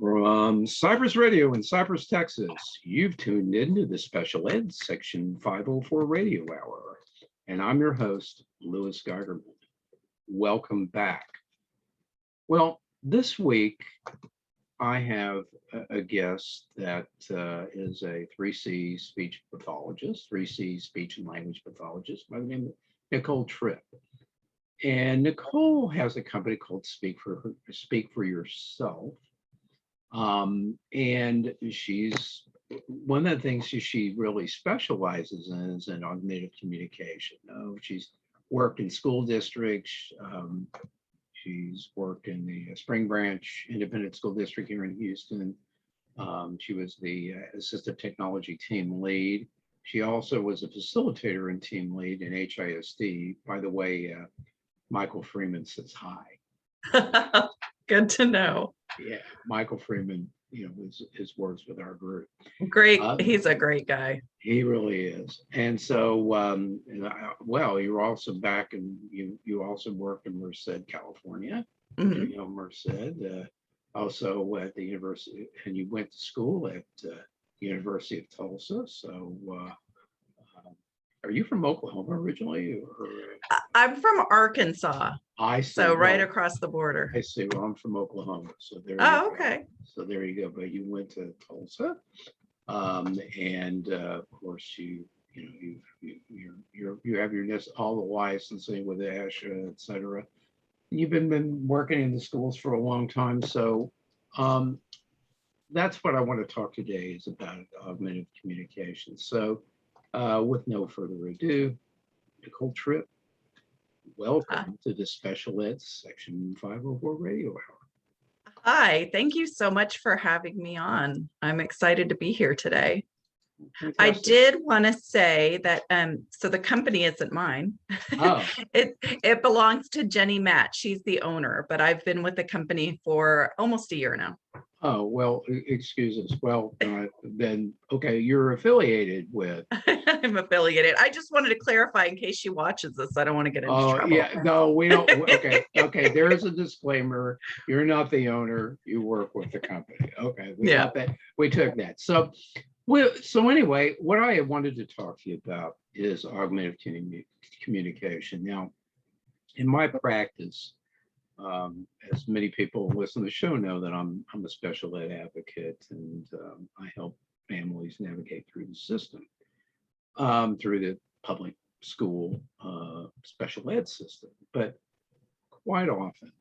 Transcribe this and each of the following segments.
From Cypress Radio in Cypress, Texas, you've tuned into the Special Ed Section 504 Radio Hour, and I'm your host, Louis Geigerman. Welcome back. Well, this week I have a guest that is a 3C speech pathologist, 3C speech and language pathologist by the name of Nicole Tripp. And Nicole has a company called Speak for Yourself. And she's one of the things she really specializes in is in augmentative communication. She's worked in school districts. She's worked in the Spring Branch Independent School District here in Houston. She was the assistive technology team lead. She also was a facilitator and team lead in HISD. By the way, Michael Freeman says hi. Good to know. Yeah, Michael Freeman, his works with our group. Great. He's a great guy. He really is. And so, well, you're also back and you also worked in Merced, California. Mm-hmm. Merced, also at the university, and you went to school at the University of Tulsa. So, are you from Oklahoma originally? Or? I'm from Arkansas. I see. So right across the border. I see. Well, I'm from Oklahoma. So there. Oh, okay. So there you go. But you went to Tulsa, and of course you have your all the licensing with ASHA, et cetera. You've been working in the schools for a long time. So that's what I want to talk today is about augmentative communication. So with no further ado, Nicole Tripp, welcome to the Special Ed Section 504 Radio Hour. Hi, thank you so much for having me on. I'm excited to be here today. Fantastic. I did want to say that, so the company isn't mine. Oh. It belongs to Jenny Matt. She's the owner, but I've been with the company for almost a year now. Oh, well, excuse us. Well, then, okay, you're affiliated with. I'm affiliated. I just wanted to clarify in case she watches this. I don't want to get into trouble. Yeah, no, we don't. Okay, there is a disclaimer. You're not the owner. You work with the company. Okay, we took that. So anyway, what I wanted to talk to you about is augmentative communication. Now, in my practice, as many people who listen to the show know that I'm a special ed advocate, and I help families navigate through the system, through the public school special ed system. But quite often,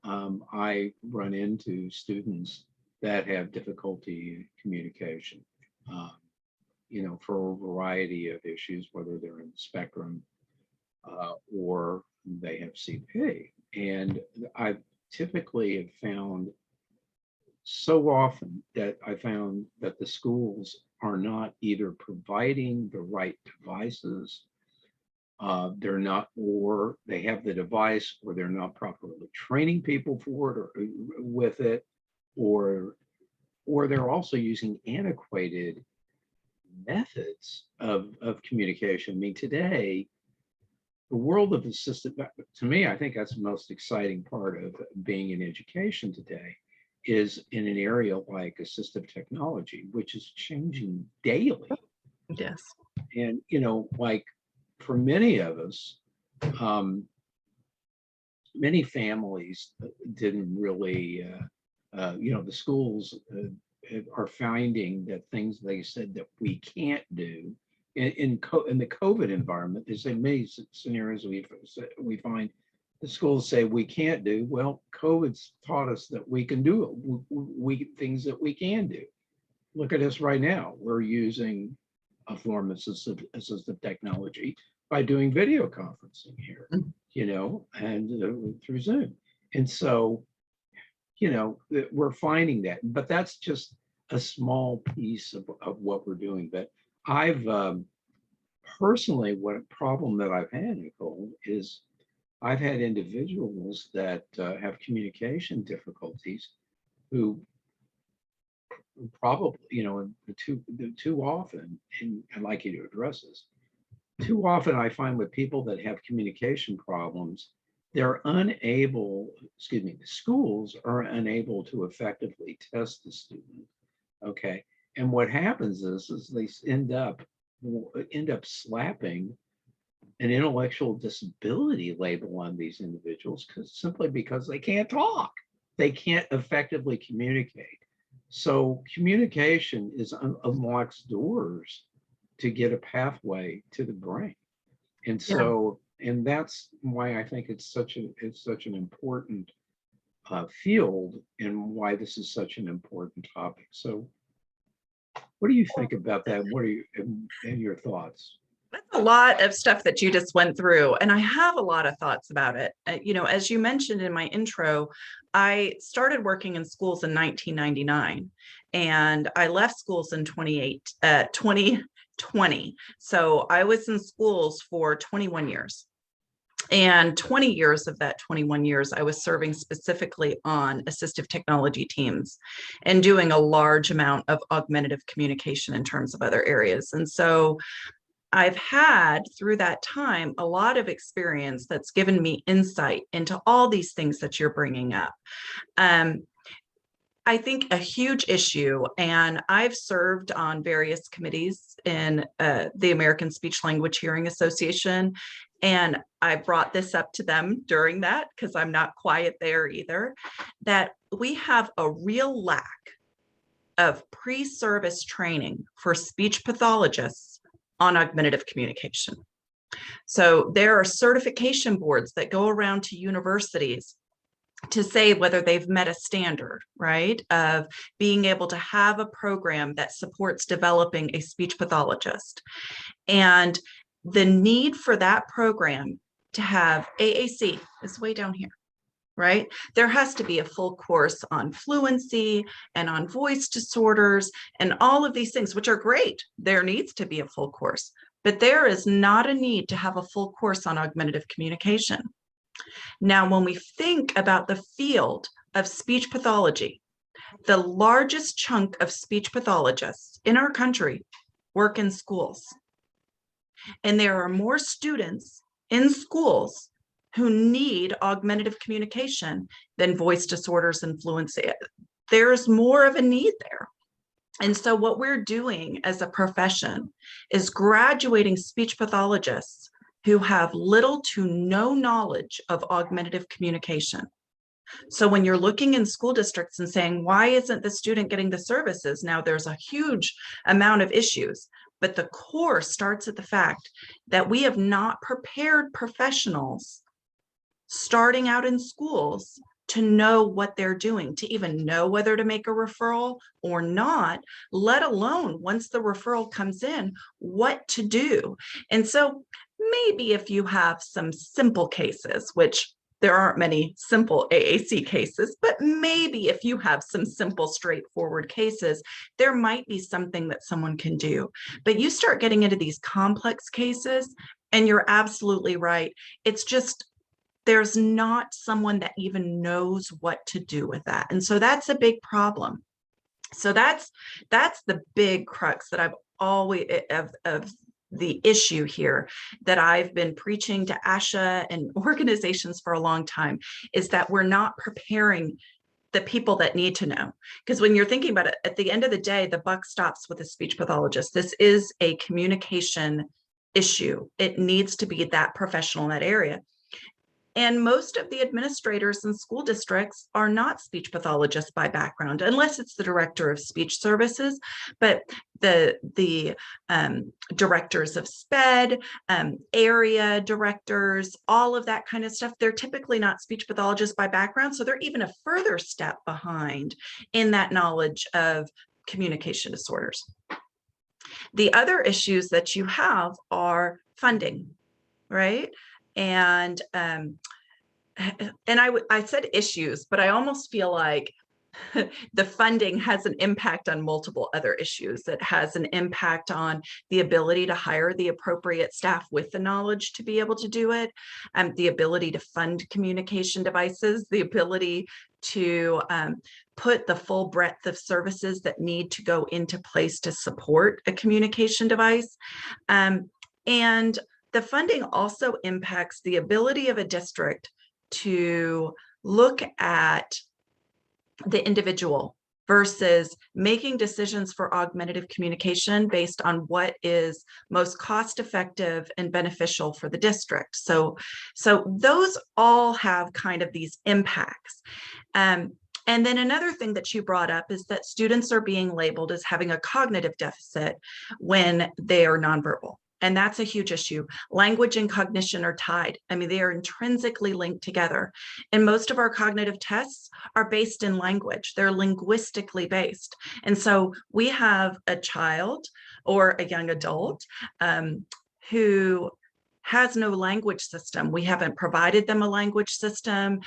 I run into students that have difficulty in communication, for a variety of issues, whether they're in the spectrum or they have CP. And I typically have found so often that the schools are not either providing the right devices, they're not, or they have the device, or they're not properly training people for it or with it, or they're also using antiquated methods of communication. I mean, today, the world of assistive, to me, I think that's the most exciting part of being in education today, is in an area like assistive technology, which is changing daily. Yes. And, like for many of us, many families didn't really, the schools are finding that things they said that we can't do in the COVID environment. There's many scenarios we find the schools say we can't do. Well, COVID's taught us that we can do it. Things that we can do. Look at us right now. We're using a form of assistive technology by doing video conferencing here, and through Zoom. And so, we're finding that, but that's just a small piece of what we're doing. But I've personally, what a problem that I've had, Nicole, is I've had individuals that have communication difficulties who probably, too often, and I'd like you to address this, too often I find with people that have communication problems, they're unable, excuse me, the schools are unable to effectively test the student. Okay. And what happens is they end up slapping an intellectual disability label on these individuals simply because they can't talk. They can't effectively communicate. So communication unlocks doors to get a pathway to the brain. And so, and that's why I think it's such an important field, and why this is such an important topic. So what do you think about that? What are you and your thoughts? That's a lot of stuff that you just went through, and I have a lot of thoughts about it. You know, as you mentioned in my intro, I started working in schools in 1999, and I left schools in 2020. So I was in schools for 21 years. And 20 years of that 21 years, I was serving specifically on assistive technology teams and doing a large amount of augmentative communication in terms of other areas. And so I've had through that time a lot of experience that's given me insight into all these things that you're bringing up. I think a huge issue, and I've served on various committees in the American Speech Language Hearing Association, and I brought this up to them during that because I'm not quiet there either, that we have a real lack of pre-service training for speech pathologists on augmentative communication. So there are certification boards that go around to universities to say whether they've met a standard, right, of being able to have a program that supports developing a speech pathologist. And the need for that program to have AAC is way down here, right? There has to be a full course on fluency and on voice disorders and all of these things, which are great. There needs to be a full course, but there is not a need to have a full course on augmentative communication. Now, when we think about the field of speech pathology, the largest chunk of speech pathologists in our country work in schools. And there are more students in schools who need augmentative communication than voice disorders and fluency. There's more of a need there. And so what we're doing as a profession is graduating speech pathologists who have little to no knowledge of augmentative communication. So when you're looking in school districts and saying, why isn't the student getting the services? Now there's a huge amount of issues, but the core starts at the fact that we have not prepared professionals starting out in schools to know what they're doing, to even know whether to make a referral or not, let alone once the referral comes in, what to do. And so maybe if you have some simple cases, which there aren't many simple AAC cases, but maybe if you have some simple, straightforward cases, there might be something that someone can do. But you start getting into these complex cases, and you're absolutely right. It's just, there's not someone that even knows what to do with that. And so that's a big problem. So that's the big crux that I've always, of the issue here that I've been preaching to ASHA and organizations for a long time, is that we're not preparing the people that need to know. Because when you're thinking about it, at the end of the day, the buck stops with a speech pathologist. This is a communication issue. It needs to be that professional in that area. And most of the administrators in school districts are not speech pathologists by background, unless it's the director of speech services. But the directors of SPED, area directors, all of that kind of stuff, they're typically not speech pathologists by background. So they're even a further step behind in that knowledge of communication disorders. The other issues that you have are funding, right? And I said issues, but I almost feel like the funding has an impact on multiple other issues. It has an impact on the ability to hire the appropriate staff with the knowledge to be able to do it, the ability to fund communication devices, the ability to put the full breadth of services that need to go into place to support a communication device. And the funding also impacts the ability of a district to look at the individual versus making decisions for augmentative communication based on what is most cost effective and beneficial for the district. So those all have kind of these impacts. And then another thing that you brought up is that students are being labeled as having a cognitive deficit when they are nonverbal. And that's a huge issue. Language and cognition are tied. I mean, they are intrinsically linked together. And most of our cognitive tests are based in language. They're linguistically based. And so we have a child or a young adult who has no language system. We haven't provided them a language system.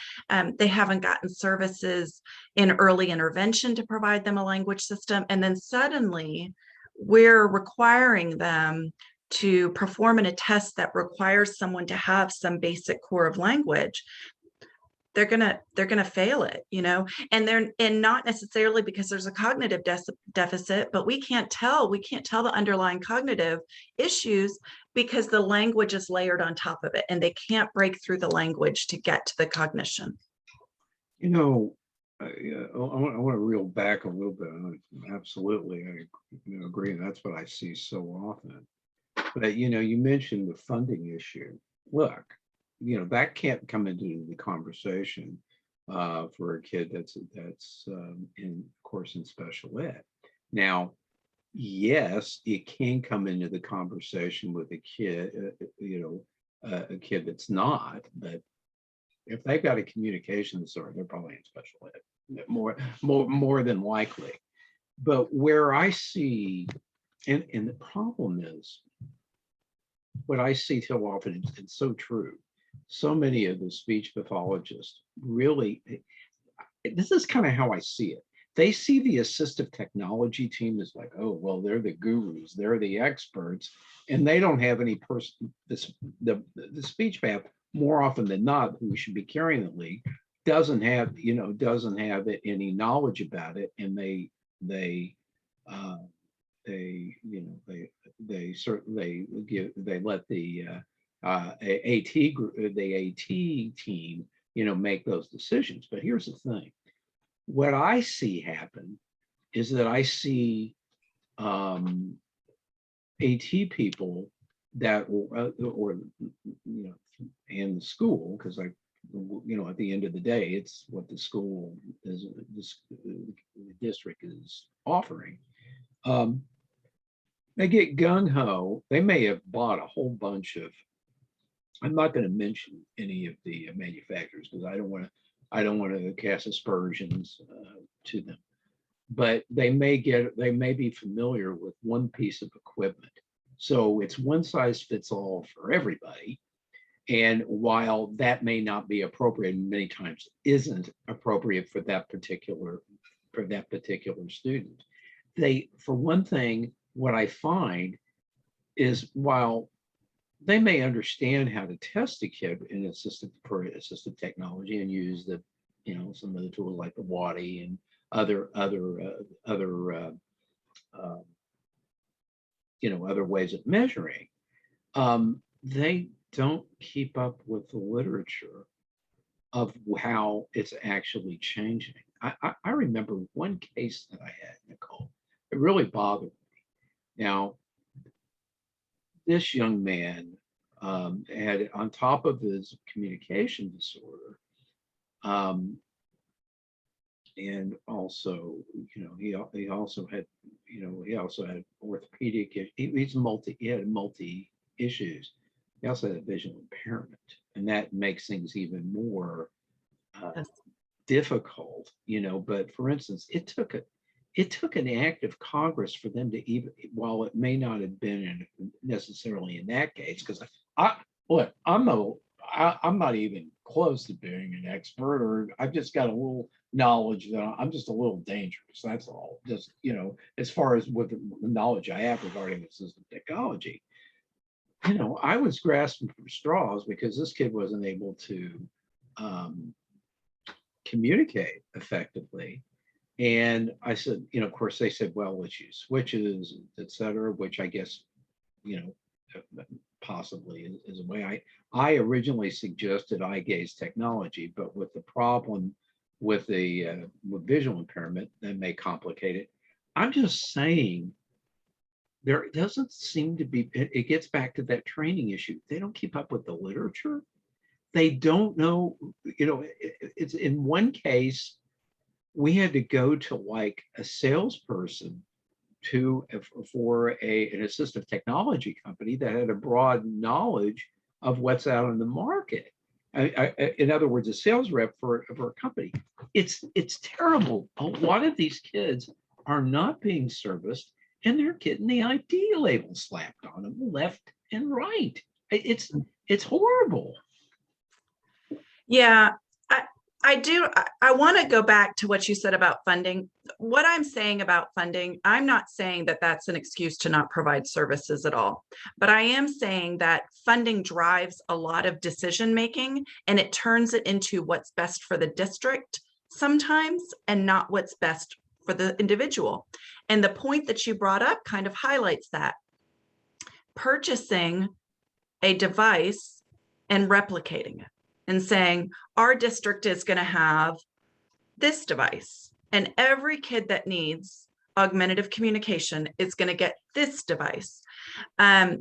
They haven't gotten services in early intervention to provide them a language system. And then suddenly we're requiring them to perform in a test that requires someone to have some basic core of language. They're gonna fail it, you know, and not necessarily because there's a cognitive deficit, but we can't tell the underlying cognitive issues because the language is layered on top of it, and they can't break through the language to get to the cognition. You know, I want to reel back a little bit. Absolutely, I agree. That's what I see so often. But you know, you mentioned the funding issue. Look, you know, that can't come into the conversation for a kid that's in course in special ed. Now, yes, it can come into the conversation with a kid, you know, a kid that's not. But if they've got a communication disorder, they're probably in special ed, more than likely. But where I see, and the problem is, what I see so often, it's so true. So many of the speech pathologists really, this is kind of how I see it. They see the assistive technology team as like, oh, well, they're the gurus, they're the experts, and they don't have any person, the speech path, more often than not, who should be carrying the lead, doesn't have any knowledge about it, and they let the AT group, the AT team, you know, make those decisions. But here's the thing: what I see happen is that I see AT people that, or you know, and the school, because you know, at the end of the day, it's what the school is, the district is offering. They get gung-ho. They may have bought a whole bunch of, I'm not going to mention any of the manufacturers because I don't want to cast aspersions to them. But they may be familiar with one piece of equipment. So it's one size fits all for everybody. And while that may not be appropriate, and many times isn't appropriate for that particular student, for one thing, what I find is, while they may understand how to test a kid in assistive technology and use the, you know, some of the tools like the WADI and other you know, other ways of measuring, they don't keep up with the literature of how it's actually changing. I remember one case that I had, Nicole. It really bothered me. Now, this young man had, on top of his communication disorder, and also, you know, he also had orthopedic. He had multi issues. He also had a visual impairment, and that makes things even more difficult, you know. But for instance, it took an act of Congress for them to even, while it may not have been necessarily in that case, because I'm not even close to being an expert, or I've just got a little knowledge that I'm just a little dangerous. That's all. Just, you know, as far as with the knowledge I have regarding assistive technology, you know, I was grasping for straws because this kid wasn't able to communicate effectively. And I said, you know, of course they said, well, let's use switches, et cetera, which I guess, you know, possibly is a way. I originally suggested eye gaze technology, but with the problem with the with visual impairment, that may complicate it. I'm just saying there doesn't seem to be, it gets back to that training issue. They don't keep up with the literature. They don't know, it's in one case, we had to go to like a salesperson for an assistive technology company that had a broad knowledge of what's out in the market. In other words, a sales rep for a company. It's terrible. A lot of these kids are not being serviced, and they're getting the ID label slapped on them left and right. It's horrible. Yeah, I do. I want to go back to what you said about funding. What I'm saying about funding, I'm not saying that that's an excuse to not provide services at all, but I am saying that funding drives a lot of decision making, and it turns it into what's best for the district sometimes and not what's best for the individual. And the point that you brought up kind of highlights that. Purchasing a device and replicating it and saying, our district is going to have this device, and every kid that needs augmentative communication is going to get this device. At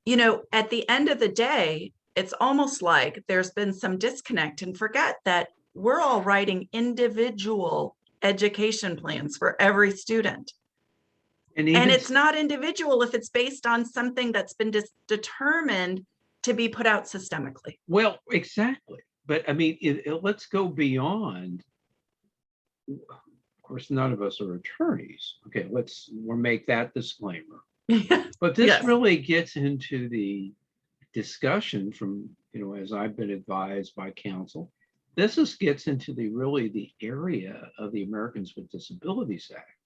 the end of the day, it's almost like there's been some disconnect, and forget that we're all writing individual education plans for every student. And it's not individual if it's based on something that's been determined to be put out systemically. Well, exactly. But I mean, let's go beyond. Of course, none of us are attorneys. Okay, we'll make that disclaimer. But this Yes. really gets into the discussion from, as I've been advised by counsel, gets into the area of the Americans with Disabilities Act.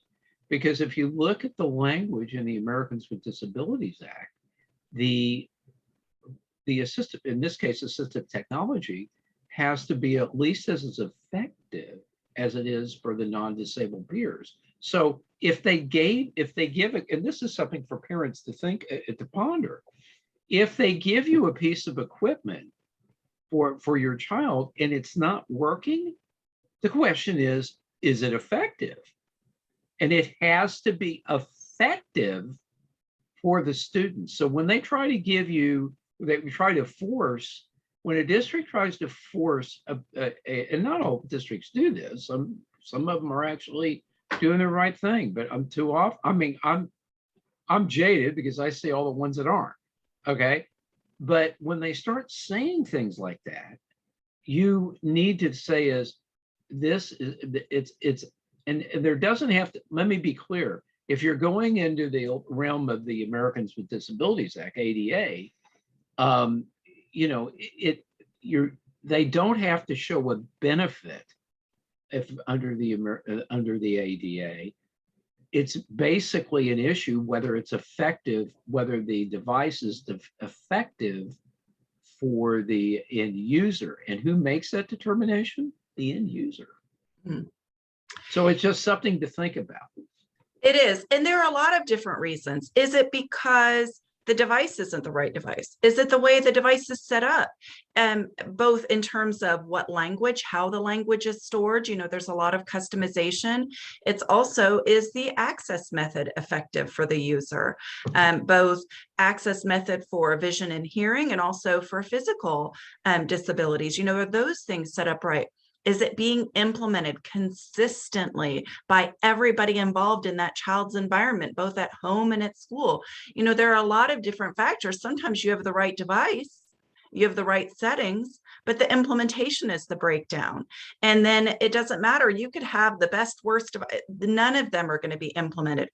Because if you look at the language in the Americans with Disabilities Act, the assistive, in this case, assistive technology has to be at least as effective as it is for the non-disabled peers. So if they give it, and this is something for parents to think, to ponder, if they give you a piece of equipment for your child and it's not working, the question is it effective? And it has to be effective for the students. So when they try to give you, when a district tries to force, and not all districts do this, some of them are actually doing the right thing, but I'm too off. I mean, I'm jaded because I see all the ones that aren't, okay? But when they start saying things like that, you need to say and there doesn't have to, let me be clear, if you're going into the realm of the Americans with Disabilities Act, ADA, they don't have to show a benefit if under the ADA. It's basically an issue whether it's effective, whether the device is effective for the end user. And who makes that determination? The end user. Hmm. So it's just something to think about. It is. And there are a lot of different reasons. Is it because the device isn't the right device? Is it the way the device is set up? Both in terms of what language, how the language is stored, there's a lot of customization. It's also, is the access method effective for the user? Both access method for vision and hearing and also for physical disabilities, are those things set up right? Is it being implemented consistently by everybody involved in that child's environment, both at home and at school? There are a lot of different factors. Sometimes you have the right device, you have the right settings, but the implementation is the breakdown. And then it doesn't matter. You could have the best, worst device. None of them are going to be implemented.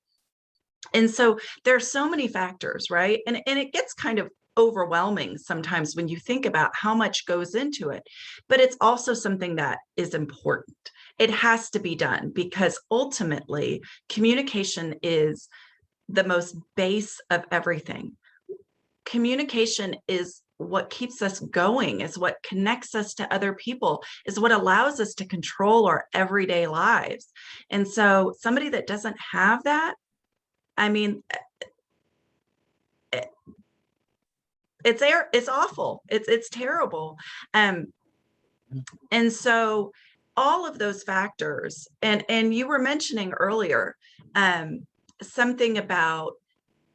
And so there's so many factors, right? And it gets kind of overwhelming sometimes when you think about how much goes into it, but it's also something that is important. It has to be done because ultimately communication is the most base of everything. Communication is what keeps us going, is what connects us to other people, is what allows us to control our everyday lives. And so somebody that doesn't have that, I mean, it's awful. It's terrible. And so all of those factors, and you were mentioning earlier, something about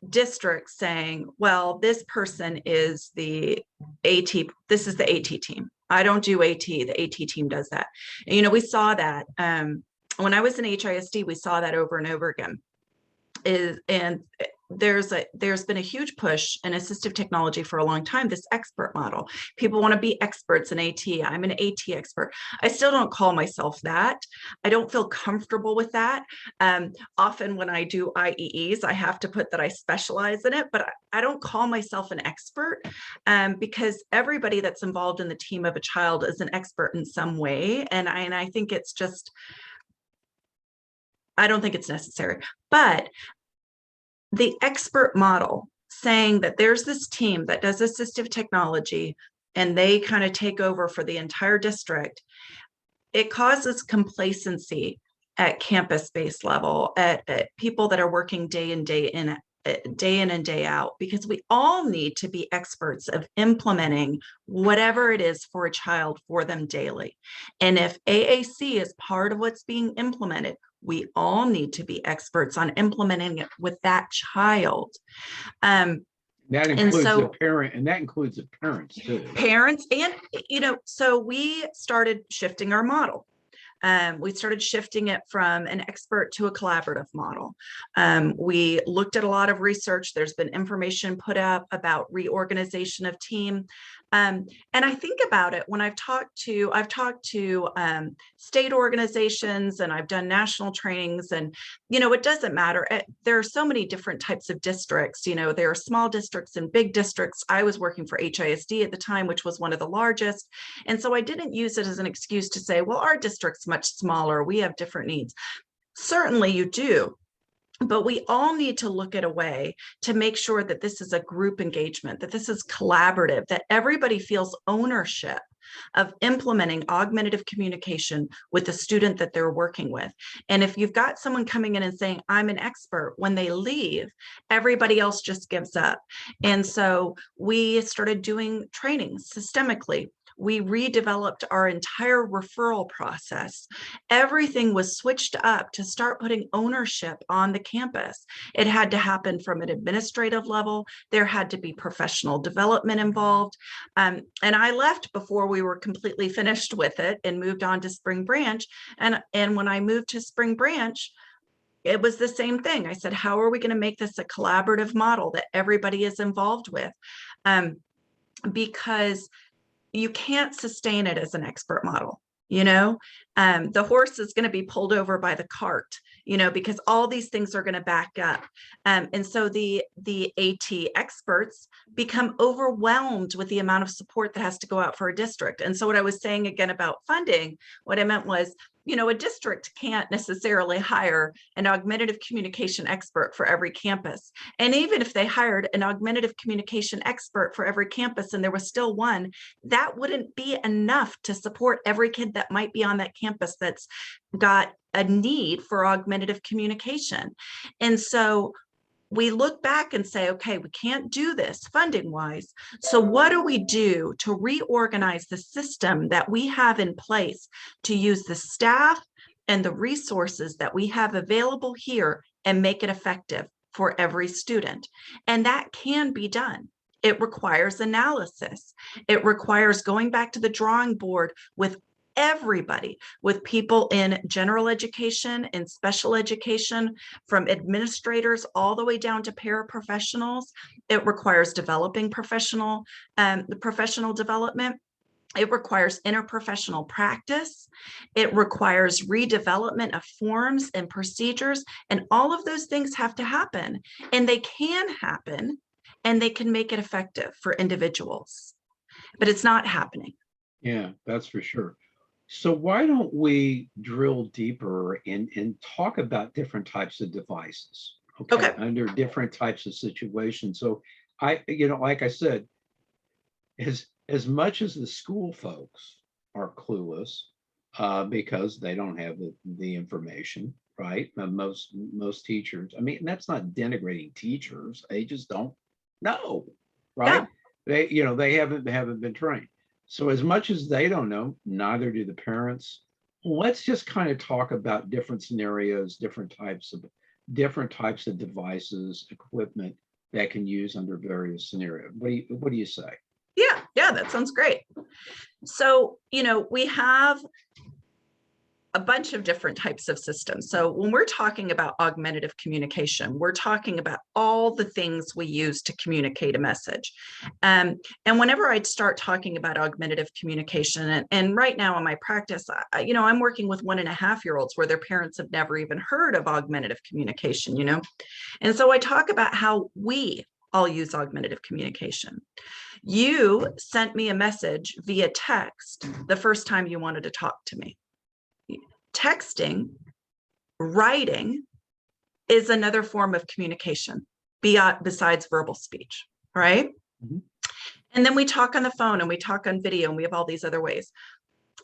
districts saying, well, this person is the AT, this is the AT team. I don't do AT, the AT team does that. And, you know, we saw that when I was in HISD, we saw that over and over again. And there's been a huge push in assistive technology for a long time, this expert model. People want to be experts in AT. I'm an AT expert. I still don't call myself that. I don't feel comfortable with that. Often when I do IEEs, I have to put that I specialize in it, but I don't call myself an expert because everybody that's involved in the team of a child is an expert in some way. And I think it's just, I don't think it's necessary. But the expert model saying that there's this team that does assistive technology and they kind of take over for the entire district, it causes complacency at campus-based level, at people that are working day in and day out, because we all need to be experts of implementing whatever it is for a child for them daily. And if AAC is part of what's being implemented, we all need to be experts on implementing it with that child. That includes the parent, and that includes the parents too. Parents, and you know, so we started shifting our model. We started shifting it from an expert to a collaborative model. We looked at a lot of research. There's been information put up about reorganization of team. And I think about it when I've talked to state organizations, and I've done national trainings, and, you know, it doesn't matter. There are so many different types of districts. You know, there are small districts and big districts. I was working for HISD at the time, which was one of the largest. And so I didn't use it as an excuse to say, well, our district's much smaller. We have different needs. Certainly you do. But we all need to look at a way to make sure that this is a group engagement, that this is collaborative, that everybody feels ownership of implementing augmentative communication with the student that they're working with. And if you've got someone coming in and saying, I'm an expert, when they leave, everybody else just gives up. And so we started doing training systemically. We redeveloped our entire referral process. Everything was switched up to start putting ownership on the campus. It had to happen from an administrative level. There had to be professional development involved. And I left before we were completely finished with it and moved on to Spring Branch. And when I moved to Spring Branch, it was the same thing. I said, how are we going to make this a collaborative model that everybody is involved with? Because you can't sustain it as an expert model. You know, the horse is going to be pulled over by the cart, you know, because all these things are going to back up. And so the AT experts become overwhelmed with the amount of support that has to go out for a district. And so what I was saying again about funding, what I meant was, you know, a district can't necessarily hire an augmentative communication expert for every campus. And even if they hired an augmentative communication expert for every campus and there was still one, that wouldn't be enough to support every kid that might be on that campus that's got a need for augmentative communication. And so we look back and say, okay, we can't do this funding wise. So what do we do to reorganize the system that we have in place to use the staff and the resources that we have available here and make it effective for every student? And that can be done. It requires analysis. It requires going back to the drawing board with everybody, with people in general education and special education, from administrators all the way down to paraprofessionals. It requires developing professional development. It requires interprofessional practice. It requires redevelopment of forms and procedures, and all of those things have to happen, and they can happen, and they can make it effective for individuals, but it's not happening. Yeah, that's for sure. So why don't we drill deeper and talk about different types of devices, okay, under different types of situations. So you know, like I said, as much as the school folks are clueless because they don't have the information, right? Most teachers, I mean, that's not denigrating teachers. They just don't know, right? They haven't been trained. So as much as they don't know, neither do the parents. Let's just kind of talk about different scenarios, different types of devices, equipment that can use under various scenarios. What do you say? Yeah, that sounds great. So, we have a bunch of different types of systems. So when we're talking about augmentative communication, we're talking about all the things we use to communicate a message. And whenever I'd start talking about augmentative communication, and right now in my practice, I'm working with 1.5-year-olds where their parents have never even heard of augmentative communication, And so I talk about how we all use augmentative communication. You sent me a message via text the first time you wanted to talk to me. Texting, writing is another form of communication besides verbal speech, right? Mm-hmm. And then we talk on the phone and we talk on video and we have all these other ways.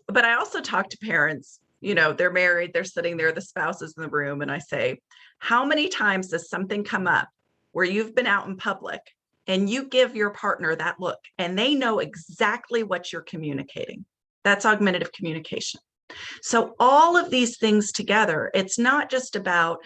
But I also talk to parents, they're married, they're sitting there, the spouse is in the room, and I say, how many times does something come up where you've been out in public and you give your partner that look and they know exactly what you're communicating? That's augmentative communication. So all of these things together, it's not just about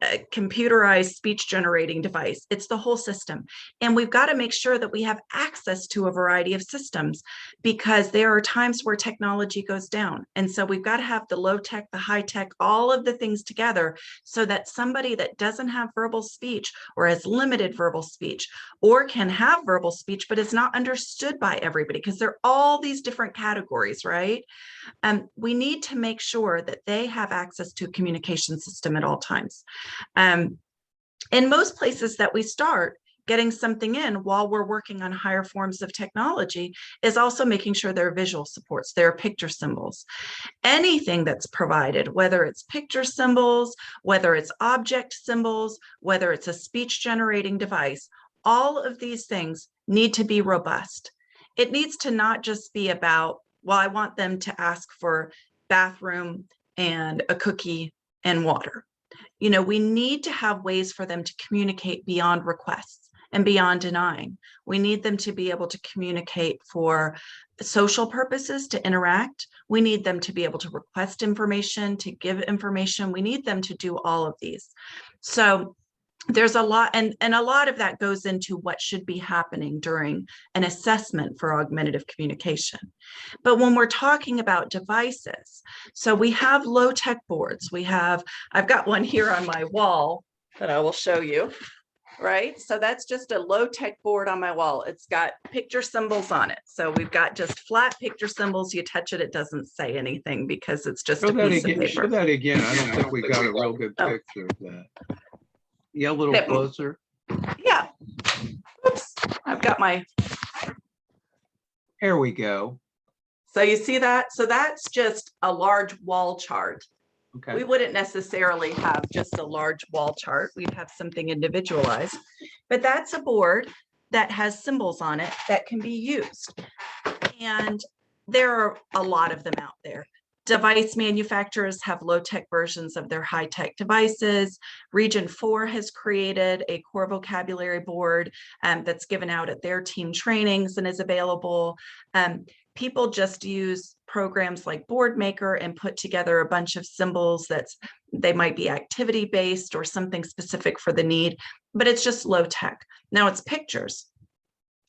a computerized speech generating device, it's the whole system. And we've got to make sure that we have access to a variety of systems, because there are times where technology goes down. And so we've got to have the low tech, the high tech, all of the things together so that somebody that doesn't have verbal speech or has limited verbal speech or can have verbal speech but is not understood by everybody, because there are all these different categories, right? We need to make sure that they have access to a communication system at all times. In most places that we start, getting something in while we're working on higher forms of technology is also making sure there are visual supports, there are picture symbols. Anything that's provided, whether it's picture symbols, whether it's object symbols, whether it's a speech generating device, all of these things need to be robust. It needs to not just be about, well, I want them to ask for bathroom and a cookie and water. We need to have ways for them to communicate beyond requests and beyond denying. We need them to be able to communicate for social purposes, to interact. We need them to be able to request information, to give information. We need them to do all of these. So there's a lot, and a lot of that goes into what should be happening during an assessment for augmentative communication. But when we're talking about devices, so we have low-tech boards. I've got one here on my wall that I will show you, right? So that's just a low-tech board on my wall. It's got picture symbols on it. So we've got just flat picture symbols. You touch it, it doesn't say anything because it's just a piece of paper. Show that again. I don't think we got a real good picture of that. Yeah, a little closer. Yeah. Oops. I've got my. Here we go. So you see that? So that's just a large wall chart. Okay. We wouldn't necessarily have just a large wall chart. We'd have something individualized. But that's a board that has symbols on it that can be used. And there are a lot of them out there. Device manufacturers have low-tech versions of their high-tech devices. Region 4 has created a core vocabulary board that's given out at their team trainings and is available. People just use programs like Boardmaker and put together a bunch of symbols they might be activity-based or something specific for the need, but it's just low-tech. Now it's pictures.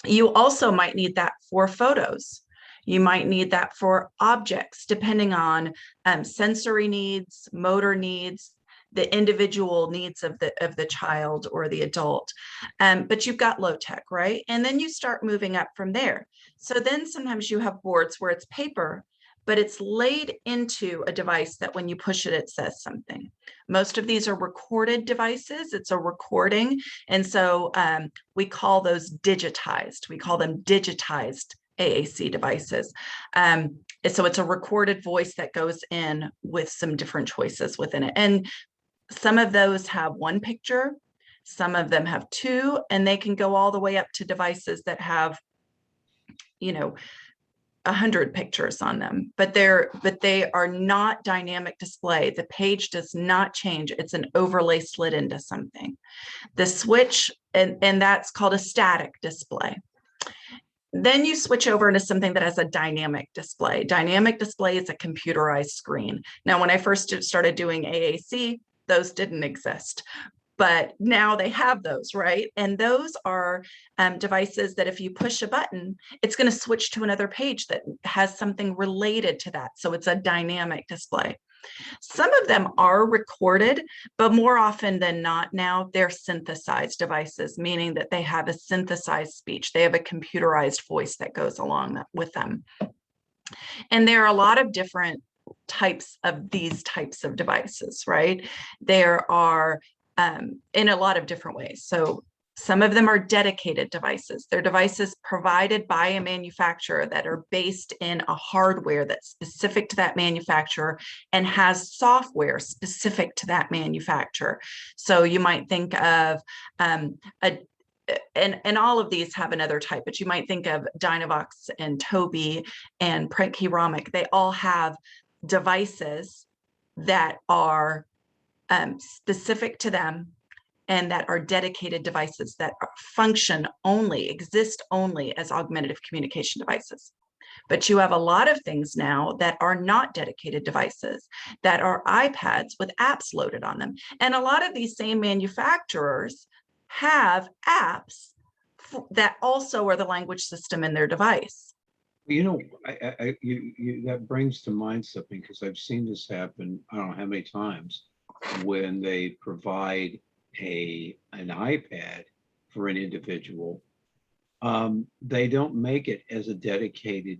You also might need that for photos. You might need that for objects, depending on sensory needs, motor needs, the individual needs of the child or the adult. But you've got low tech, right? And then you start moving up from there. So then sometimes you have boards where it's paper, but it's laid into a device that when you push it, it says something. Most of these are recorded devices. It's a recording. And so we call those digitized. We call them digitized AAC devices. So it's a recorded voice that goes in with some different choices within it. And some of those have one picture, some of them have two, and they can go all the way up to devices that have, 100 pictures on them, but they are not dynamic display. The page does not change. It's an overlay slid into something. The switch, and that's called a static display. Then you switch over into something that has a dynamic display. Dynamic display is a computerized screen. Now, when I first started doing AAC, those didn't exist, but now they have those, right? And those are devices that if you push a button, it's going to switch to another page that has something related to that. So it's a dynamic display. Some of them are recorded, but more often than not now, they're synthesized devices, meaning that they have a synthesized speech. They have a computerized voice that goes along with them. And there are a lot of different types of these types of devices, right? There are in a lot of different ways. So some of them are dedicated devices. They're devices provided by a manufacturer that are based in a hardware that's specific to that manufacturer and has software specific to that manufacturer. So you might think of and all of these have another type, but you might think of Dynavox and Tobii and Print Keyramic. They all have devices that are specific to them and that are dedicated devices that function only, exist only as augmentative communication devices. But you have a lot of things now that are not dedicated devices, that are iPads with apps loaded on them. And a lot of these same manufacturers have apps that also are the language system in their device. You know, that brings to mind something, because I've seen this happen, I don't know how many times, when they provide an iPad for an individual. They don't make it as a dedicated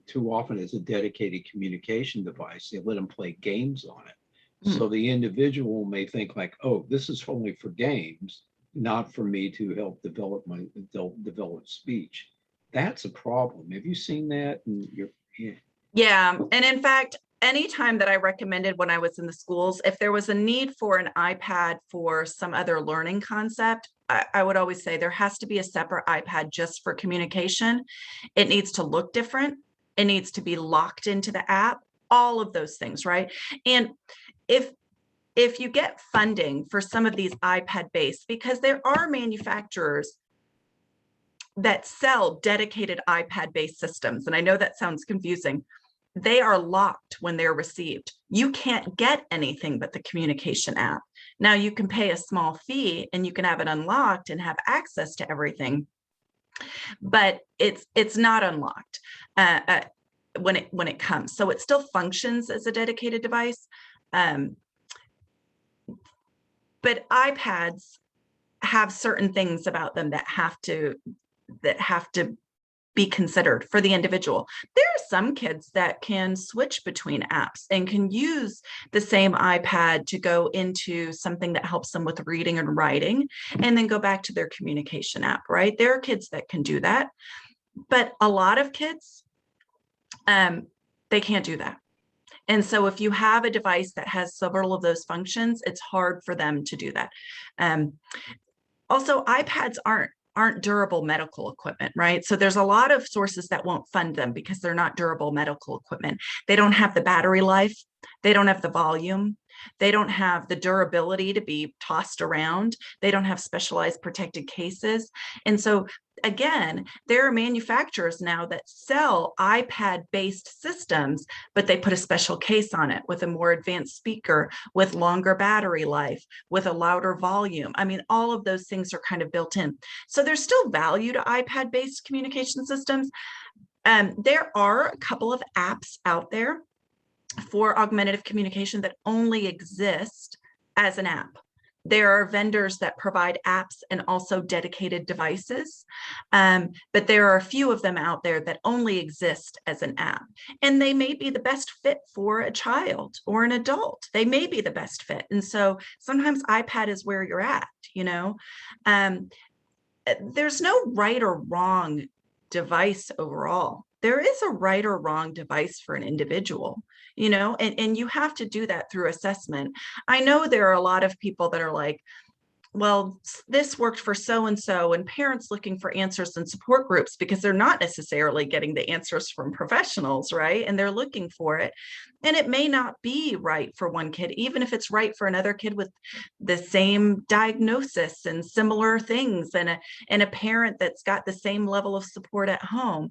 too often as a dedicated communication device. They let them play games on it. So the individual may think like, oh, this is only for games, not for me to help develop speech. That's a problem. Have you seen that? Yeah. And in fact, anytime that I recommended when I was in the schools, if there was a need for an iPad for some other learning concept, I would always say there has to be a separate iPad just for communication. It needs to look different. It needs to be locked into the app, all of those things, right? And if you get funding for some of these iPad-based, because there are manufacturers that sell dedicated iPad-based systems, and I know that sounds confusing, they are locked when they're received. You can't get anything but the communication app. Now you can pay a small fee and you can have it unlocked and have access to everything, but it's not unlocked when it comes. So it still functions as a dedicated device, but iPads have certain things about them that have to be considered for the individual. There are some kids that can switch between apps and can use the same iPad to go into something that helps them with reading and writing and then go back to their communication app, right? There are kids that can do that, but a lot of kids, they can't do that. And so if you have a device that has several of those functions, it's hard for them to do that. Also, iPads aren't durable medical equipment, right? So there's a lot of sources that won't fund them because they're not durable medical equipment. They don't have the battery life. They don't have the volume. They don't have the durability to be tossed around. They don't have specialized protected cases. And so again, there are manufacturers now that sell iPad-based systems, but they put a special case on it with a more advanced speaker, with longer battery life, with a louder volume. I mean, all of those things are kind of built in. So there's still value to iPad-based communication systems. There are a couple of apps out there for augmentative communication that only exist as an app. There are vendors that provide apps and also dedicated devices, but there are a few of them out there that only exist as an app. And they may be the best fit for a child or an adult. They may be the best fit. And so sometimes iPad is where you're at, you know. There's no right or wrong device overall. There is a right or wrong device for an individual, you know, and you have to do that through assessment. I know there are a lot of people that are like, well, this worked for so-and-so, and parents looking for answers in support groups because they're not necessarily getting the answers from professionals, right? And they're looking for it. And it may not be right for one kid, even if it's right for another kid with the same diagnosis and similar things, and a parent that's got the same level of support at home.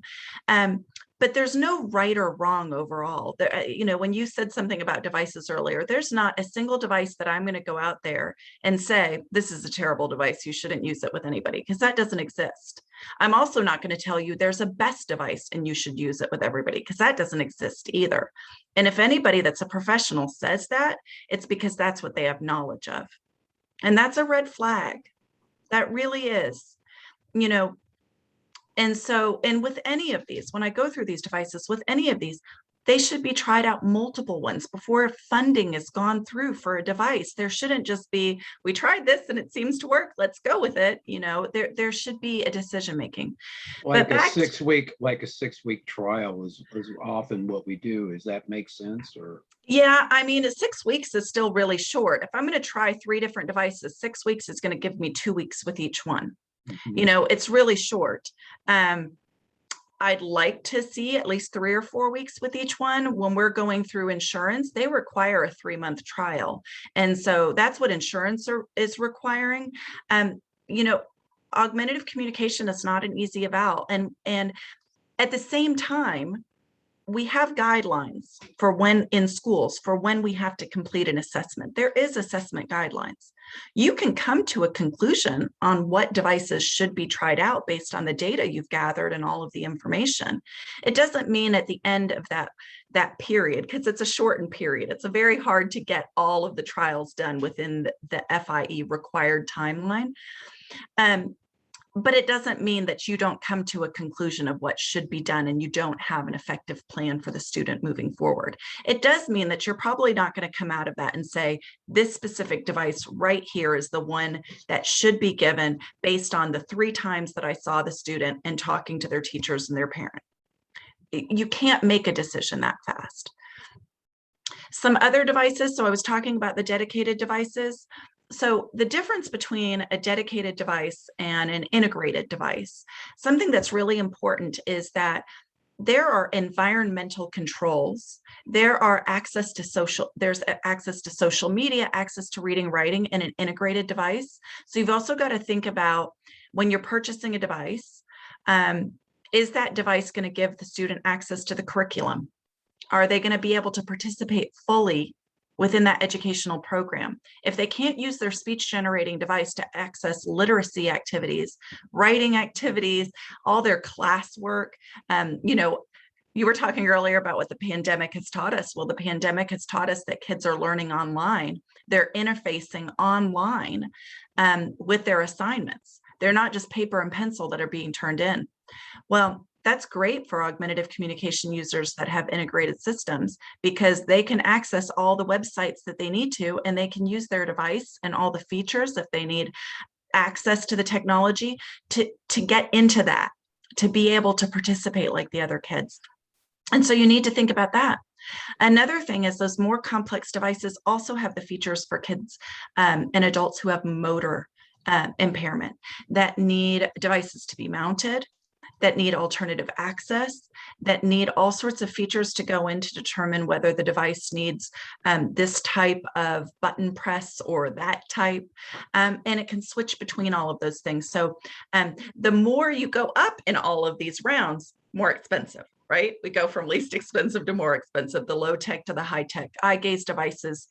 But there's no right or wrong overall. When you said something about devices earlier, there's not a single device that I'm going to go out there and say, this is a terrible device, you shouldn't use it with anybody, because that doesn't exist. I'm also not going to tell you there's a best device and you should use it with everybody, because that doesn't exist either. And if anybody that's a professional says that, it's because that's what they have knowledge of. And that's a red flag. That really is. And with any of these, when I go through these devices, with any of these, they should be tried out multiple ones before funding is gone through for a device. There shouldn't just be, we tried this and it seems to work, let's go with it. There should be a decision making. Like a 6-week trial is often what we do. Does that make sense? Or yeah, 6 weeks is still really short. If I'm going to try 3 different devices, 6 weeks is going to give me 2 weeks with each one. It's really short. I'd like to see at least 3 or 4 weeks with each one. When we're going through insurance, they require a 3-month trial. And so that's what insurance is requiring. Augmentative communication is not an easy eval. And at the same time, we have guidelines for when in schools, for when we have to complete an assessment. There is assessment guidelines. You can come to a conclusion on what devices should be tried out based on the data you've gathered and all of the information. It doesn't mean at the end of that period, because it's a shortened period. It's very hard to get all of the trials done within the FIE required timeline. But it doesn't mean that you don't come to a conclusion of what should be done and you don't have an effective plan for the student moving forward. It does mean that you're probably not going to come out of that and say, this specific device right here is the one that should be given based on the 3 times that I saw the student and talking to their teachers and their parent. You can't make a decision that fast. Some other devices, so I was talking about the dedicated devices. So the difference between a dedicated device and an integrated device, something that's really important is that there are environmental controls. There's access to social media, access to reading, writing in an integrated device. So you've also got to think about when you're purchasing a device, is that device going to give the student access to the curriculum? Are they going to be able to participate fully within that educational program? If they can't use their speech generating device to access literacy activities, writing activities, all their classwork, you were talking earlier about what the pandemic has taught us. Well, the pandemic has taught us that kids are learning online. They're interfacing online with their assignments. They're not just paper and pencil that are being turned in. Well, that's great for augmentative communication users that have integrated systems, because they can access all the websites that they need to, and they can use their device and all the features if they need access to the technology to get into that, to be able to participate like the other kids. And so you need to think about that. Another thing is those more complex devices also have the features for kids and adults who have motor impairment, that need devices to be mounted, that need alternative access, that need all sorts of features to go in to determine whether the device needs this type of button press or that type. And it can switch between all of those things. So the more you go up in all of these rounds, more expensive, right? We go from least expensive to more expensive, the low tech to the high tech. Eye gaze devices,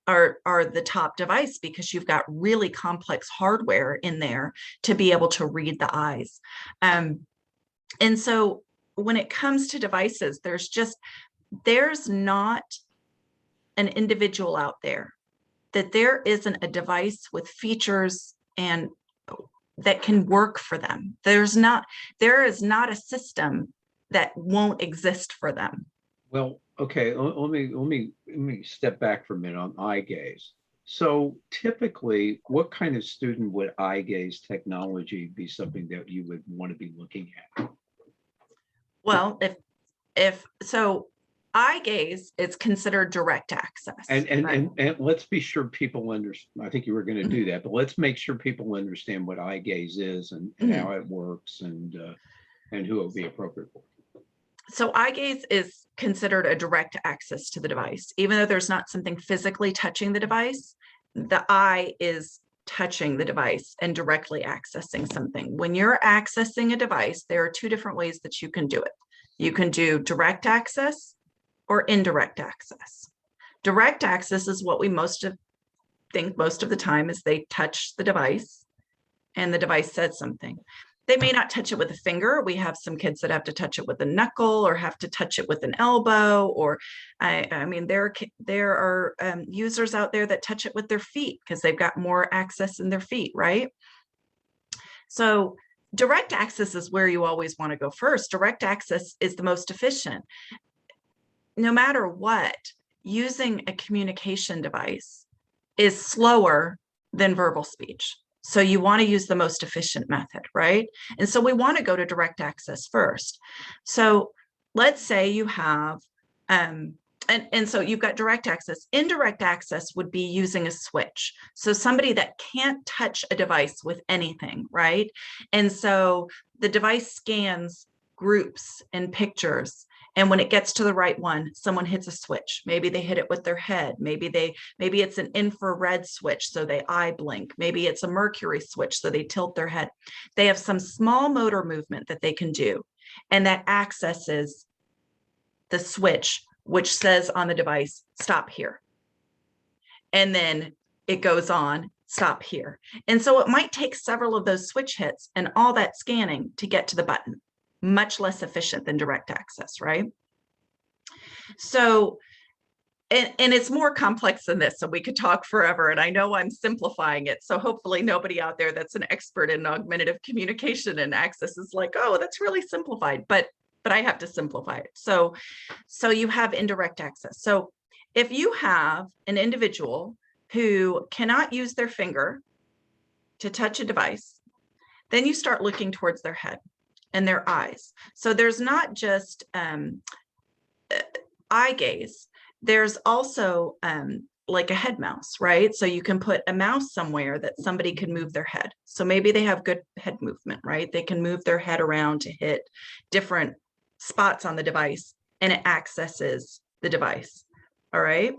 are the top device, because you've got really complex hardware in there to be able to read the eyes. And so when it comes to devices, there's not an individual out there that there isn't a device with features and that can work for them. There is not a system that won't exist for them. Well, okay, let me step back for a minute on eye gaze. So typically, what kind of student would eye gaze technology be something that you would want to be looking at? Well, if so, eye gaze is considered direct access. And let's be sure people understand. I think you were going to do that, but let's make sure people understand what eye gaze is and how it works and who it would be appropriate for. So eye gaze is considered a direct access to the device. Even though there's not something physically touching the device, the eye is touching the device and directly accessing something. When you're accessing a device, there are two different ways that you can do it. You can do direct access or indirect access. Direct access is what we think most of the time is they touch the device and the device says something. They may not touch it with a finger. We have some kids that have to touch it with a knuckle or have to touch it with an elbow, or I mean, there are users out there that touch it with their feet because they've got more access in their feet, right? So direct access is where you always want to go first. Direct access is the most efficient. No matter what, using a communication device is slower than verbal speech. So you want to use the most efficient method, right? And so we want to go to direct access first. So let's say you have, and so you've got direct access. Indirect access would be using a switch. So somebody that can't touch a device with anything, right? And so the device scans groups and pictures. And when it gets to the right one, someone hits a switch. Maybe they hit it with their head. Maybe it's an infrared switch, so they eye blink. Maybe it's a mercury switch, so they tilt their head. They have some small motor movement that they can do, and that accesses the switch, which says on the device, stop here. And then it goes on, stop here. And so it might take several of those switch hits and all that scanning to get to the button. Much less efficient than direct access, right? So, and it's more complex than this, so we could talk forever, and I know I'm simplifying it, so hopefully nobody out there that's an expert in augmentative communication and access is like, oh, that's really simplified, but I have to simplify it. So you have indirect access. So if you have an individual who cannot use their finger to touch a device, then you start looking towards their head and their eyes. So there's not just eye gaze, there's also like a head mouse, right? So you can put a mouse somewhere that somebody can move their head. So maybe they have good head movement, right? They can move their head around to hit different spots on the device and it accesses the device, all right?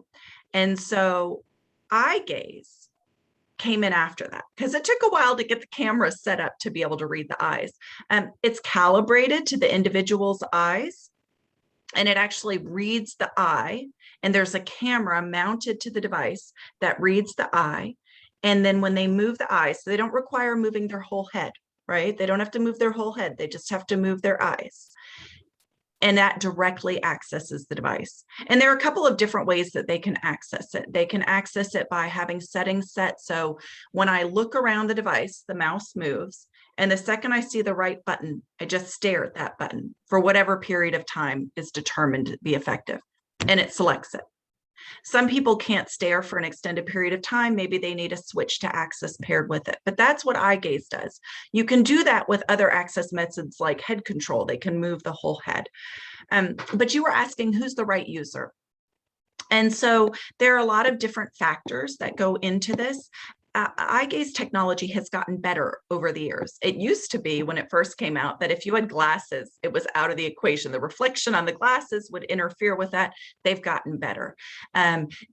And so eye gaze came in after that because it took a while to get the camera set up to be able to read the eyes. It's calibrated to the individual's eyes and it actually reads the eye, and there's a camera mounted to the device that reads the eye. And then when they move the eyes, so they don't require moving their whole head, right? They don't have to move their whole head. They just have to move their eyes. And that directly accesses the device. And there are a couple of different ways that they can access it. They can access it by having settings set. So when I look around the device, the mouse moves. And the second I see the right button, I just stare at that button for whatever period of time is determined to be effective. And it selects it. Some people can't stare for an extended period of time. Maybe they need a switch to access paired with it, but that's what eye gaze does. You can do that with other access methods like head control. They can move the whole head. But you were asking who's the right user. And so there are a lot of different factors that go into this. Eye gaze technology has gotten better over the years. It used to be when it first came out that if you had glasses, it was out of the equation. The reflection on the glasses would interfere with that. They've gotten better.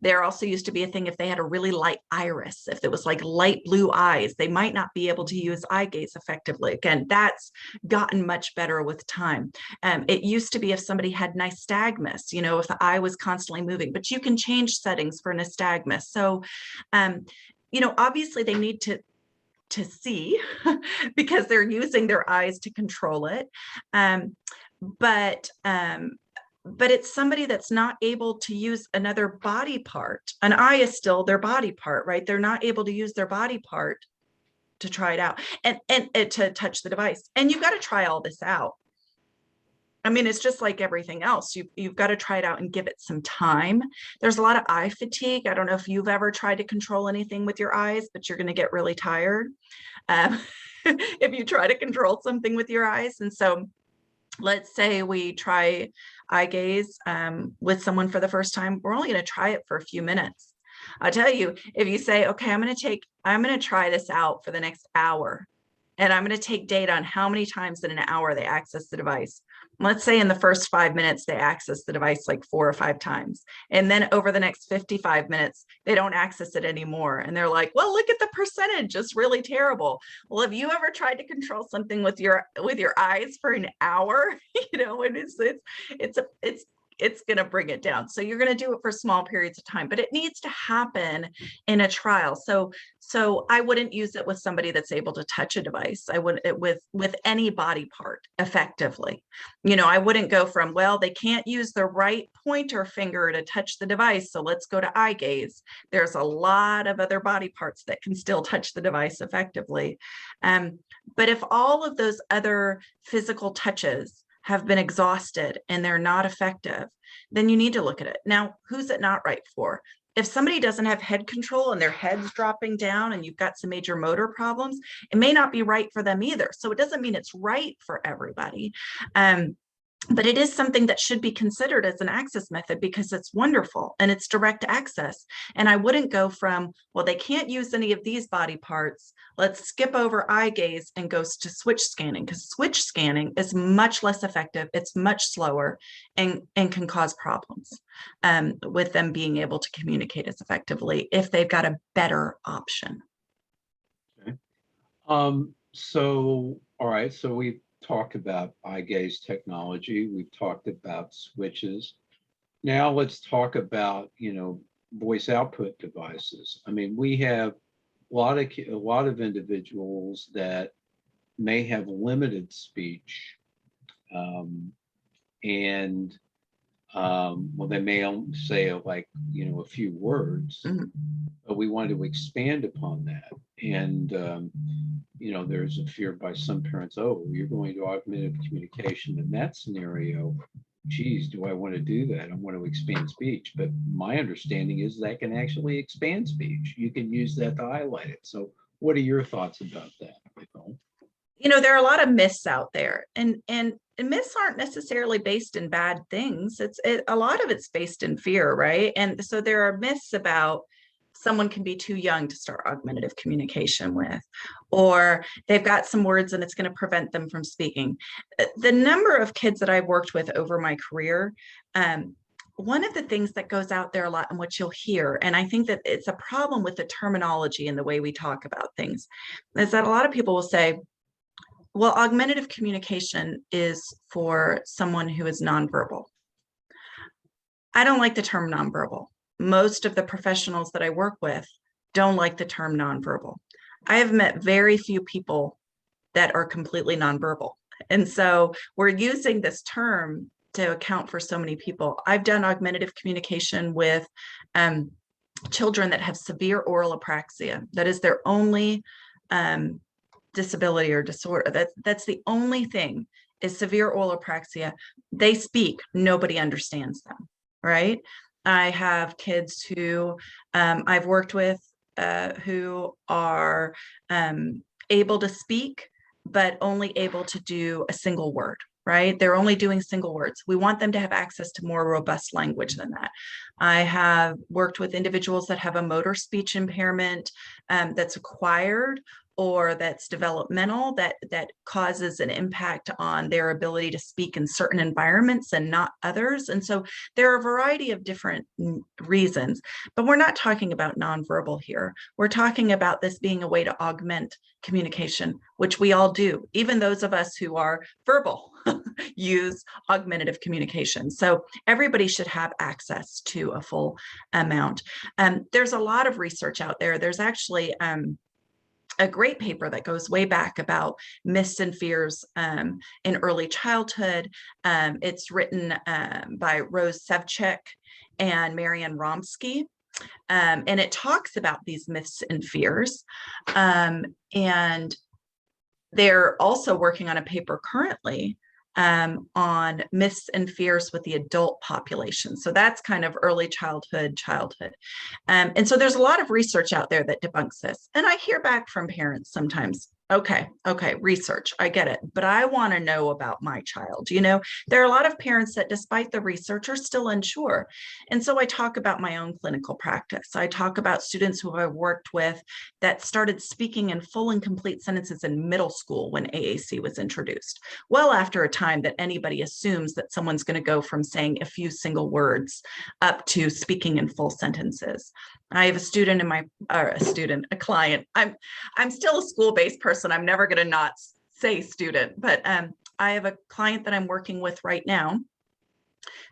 There also used to be a thing if they had a really light iris, if it was like light blue eyes, they might not be able to use eye gaze effectively. Again, that's gotten much better with time. It used to be if somebody had nystagmus, you know, if the eye was constantly moving, but you can change settings for nystagmus. So, you know, obviously they need to see because they're using their eyes to control it. But it's somebody that's not able to use another body part. An eye is still their body part, right? They're not able to use their body part to try it out and to touch the device. And you've got to try all this out. I mean, it's just like everything else. You've got to try it out and give it some time. There's a lot of eye fatigue. I don't know if you've ever tried to control anything with your eyes, but you're going to get really tired if you try to control something with your eyes. And so let's say we try eye gaze with someone for the first time, we're only going to try it for a few minutes. I'll tell you, if you say, okay, I'm going to try this out for the next hour, and I'm going to take data on how many times in an hour they access the device. Let's say in the first 5 minutes, they access the device like 4 or 5 times. And then over the next 55 minutes, they don't access it anymore. And they're like, well, look at the percentage, it's really terrible. Well, have you ever tried to control something with your eyes for an hour? You know, and it's going to bring it down. So you're going to do it for small periods of time, but it needs to happen in a trial. So I wouldn't use it with somebody that's able to touch a device. I would with any body part effectively. You know, I wouldn't go from, well, they can't use the right pointer finger to touch the device, so let's go to eye gaze. There's a lot of other body parts that can still touch the device effectively. But if all of those other physical touches have been exhausted and they're not effective, then you need to look at it. Now, who's it not right for? If somebody doesn't have head control and their head's dropping down and you've got some major motor problems, it may not be right for them either. So it doesn't mean it's right for everybody. But it is something that should be considered as an access method because it's wonderful and it's direct access. And I wouldn't go from, well, they can't use any of these body parts, let's skip over eye gaze and go to switch scanning, because switch scanning is much less effective. It's much slower and can cause problems with them being able to communicate as effectively if they've got a better option. Okay. So, all right. So we've talked about eye gaze technology. We've talked about switches. Now let's talk about, you know, voice output devices. I mean, we have a lot of individuals that may have limited speech, well, they may only say like, you know, a few words, but we want to expand upon that. And you know, there's a fear by some parents, oh, you're going to augmentative communication in that scenario. Geez, do I want to do that? I want to expand speech. But my understanding is that can actually expand speech. You can use that to highlight it. So what are your thoughts about that, Nicole? You know, there are a lot of myths out there, and myths aren't necessarily based in bad things. A lot of it's based in fear, right? And so there are myths about someone can be too young to start augmentative communication with, or they've got some words and it's going to prevent them from speaking. The number of kids that I've worked with over my career, one of the things that goes out there a lot and what you'll hear, and I think that it's a problem with the terminology and the way we talk about things, is that a lot of people will say, well, augmentative communication is for someone who is nonverbal. I don't like the term nonverbal. Most of the professionals that I work with don't like the term nonverbal. I have met very few people that are completely nonverbal. And so we're using this term to account for so many people. I've done augmentative communication with children that have severe oral apraxia. That is their only disability or disorder. That's the only thing, is severe oral apraxia. They speak, nobody understands them, right? I have kids who I've worked with who are able to speak, but only able to do a single word, right? They're only doing single words. We want them to have access to more robust language than that. I have worked with individuals that have a motor speech impairment that's acquired or that's developmental, that causes an impact on their ability to speak in certain environments and not others. And so there are a variety of different reasons, but we're not talking about nonverbal here. We're talking about this being a way to augment communication, which we all do. Even those of us who are verbal use augmentative communication. So everybody should have access to a full amount. There's a lot of research out there. There's actually a great paper that goes way back about myths and fears in early childhood. It's written by Rose Sevchik and Marianne Romsky. And it talks about these myths and fears. And they're also working on a paper currently on myths and fears with the adult population. So that's kind of early childhood. And so there's a lot of research out there that debunks this. And I hear back from parents sometimes, Okay. Okay. Research. I get it. But I want to know about my child. You know, there are a lot of parents that, despite the research, are still unsure. And so I talk about my own clinical practice. I talk about students who I've worked with that started speaking in full and complete sentences in middle school when AAC was introduced. Well, after a time that anybody assumes that someone's going to go from saying a few single words up to speaking in full sentences. I have a student in my, or a client. I'm still a school-based person. I'm never going to not say student, but I have a client that I'm working with right now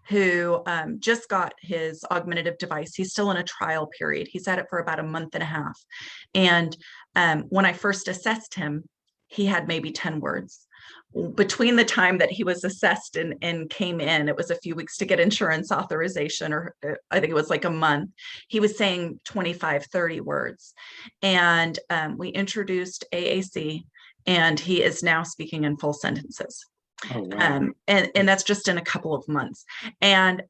who just got his augmentative device. He's still in a trial period. He's had it for about a month and a half. And when I first assessed him, he had maybe 10 words. Between the time that he was assessed and came in, it was a few weeks to get insurance authorization, or I think it was like a month. He was saying 25, 30 words. And we introduced AAC, and he is now speaking in full sentences. Oh, wow. And that's just in a couple of months. And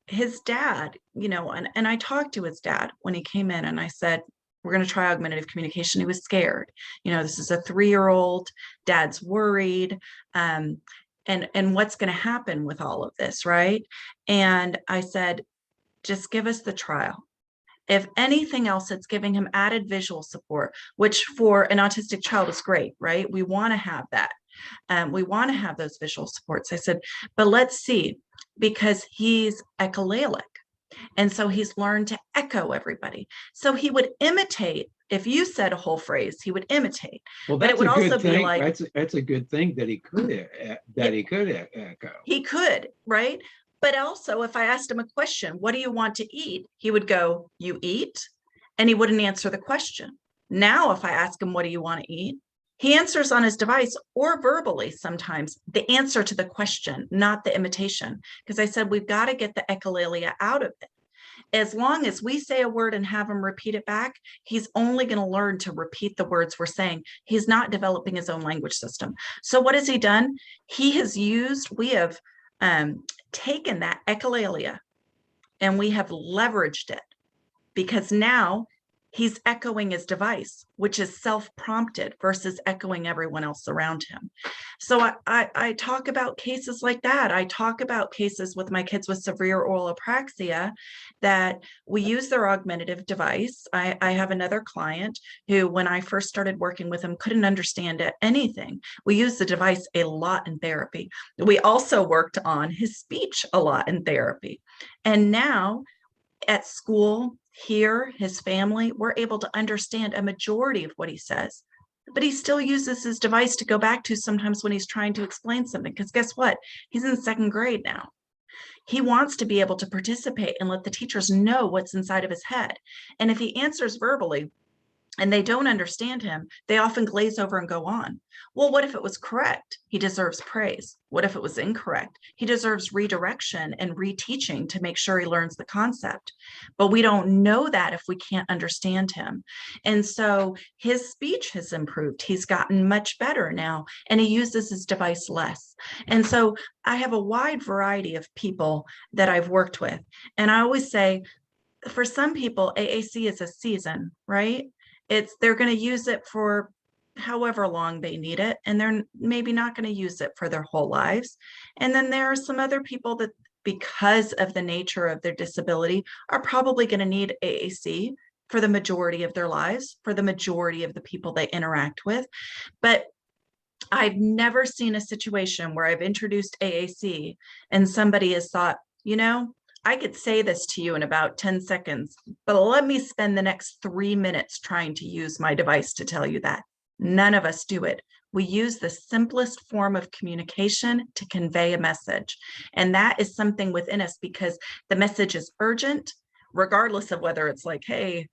his dad, you know, and I talked to his dad when he came in, and I said, we're going to try augmentative communication. He was scared. You know, this is a 3-year-old, dad's worried. And what's going to happen with all of this, right? And I said, just give us the trial. If anything else, it's giving him added visual support, which for an autistic child is great, right? We want to have that. We want to have those visual supports. I said, but let's see, because he's echolalic. And so he's learned to echo everybody. So he would imitate. If you said a whole phrase, he would imitate. Well, but it would also be like, that's a good thing that he could echo. He could, right? But also, if I asked him a question, what do you want to eat? He would go, you eat, and he wouldn't answer the question. Now, if I ask him, what do you want to eat? He answers on his device or verbally sometimes the answer to the question, not the imitation. Because I said, we've got to get the echolalia out of it. As long as we say a word and have him repeat it back, he's only going to learn to repeat the words we're saying. He's not developing his own language system. So what has he done? We have taken that echolalia and we have leveraged it, because now he's echoing his device, which is self-prompted versus echoing everyone else around him. So I talk about cases like that. I talk about cases with my kids with severe oral apraxia that we use their augmentative device. I have another client who, when I first started working with him, couldn't understand anything. We used the device a lot in therapy. We also worked on his speech a lot in therapy. And now at school, here, his family, we're able to understand a majority of what he says, but he still uses his device to go back to sometimes when he's trying to explain something, because guess what? He's in 2nd grade now. He wants to be able to participate and let the teachers know what's inside of his head. And if he answers verbally and they don't understand him, they often glaze over and go on. Well, what if it was correct? He deserves praise. What if it was incorrect? He deserves redirection and reteaching to make sure he learns the concept. But we don't know that if we can't understand him. And so his speech has improved. He's gotten much better now, and he uses his device less. And so I have a wide variety of people that I've worked with. And I always say, for some people, AAC is a season, right? They're going to use it for however long they need it, and they're maybe not going to use it for their whole lives. And then there are some other people that, because of the nature of their disability, are probably going to need AAC for the majority of their lives, for the majority of the people they interact with. But I've never seen a situation where I've introduced AAC and somebody has thought, you know, I could say this to you in about 10 seconds, but let me spend the next 3 minutes trying to use my device to tell you that. None of us do it. We use the simplest form of communication to convey a message. And that is something within us, because the message is urgent, regardless of whether it's like, hey,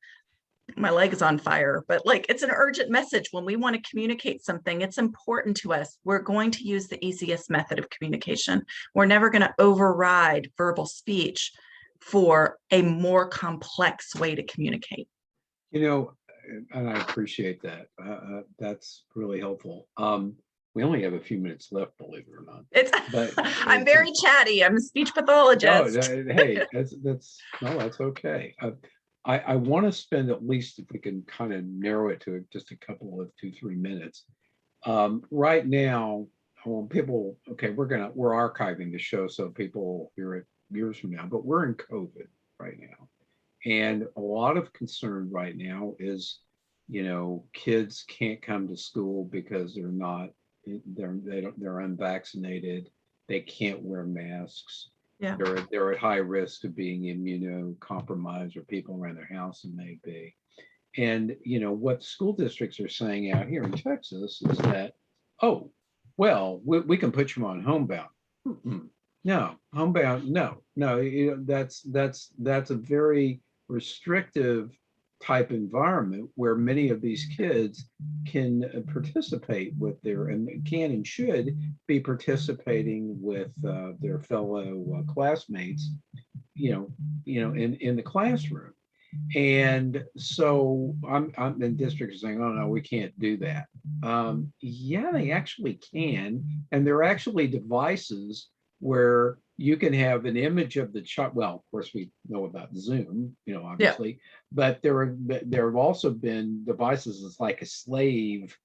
my leg is on fire, but like, it's an urgent message. When we want to communicate something, it's important to us. We're going to use the easiest method of communication. We're never going to override verbal speech for a more complex way to communicate. You know, and I appreciate that. That's really helpful. We only have a few minutes left, believe it or not. I'm very chatty. I'm a speech pathologist. No, hey, that's okay. I want to spend at least, if we can kind of narrow it to just a couple of 2, 3 minutes. Right now, I want people, okay, we're archiving the show so people hear it years from now, but we're in COVID right now. And a lot of concern right now is, kids can't come to school because they're unvaccinated. They can't wear masks. Yeah. They're at high risk of being immunocompromised, or people around their house may be. And what school districts are saying out here in Texas is that, oh, well, we can put you on homebound. Mm-mm. No, homebound, no. That's a very restrictive type environment where many of these kids can participate with and can and should be participating with their fellow classmates, in the classroom. And so I'm in districts saying, oh no, we can't do that. Yeah, they actually can. And there are actually devices where you can have an image of the child. Well, of course, we know about Zoom, obviously, but there have also been devices that's like a slave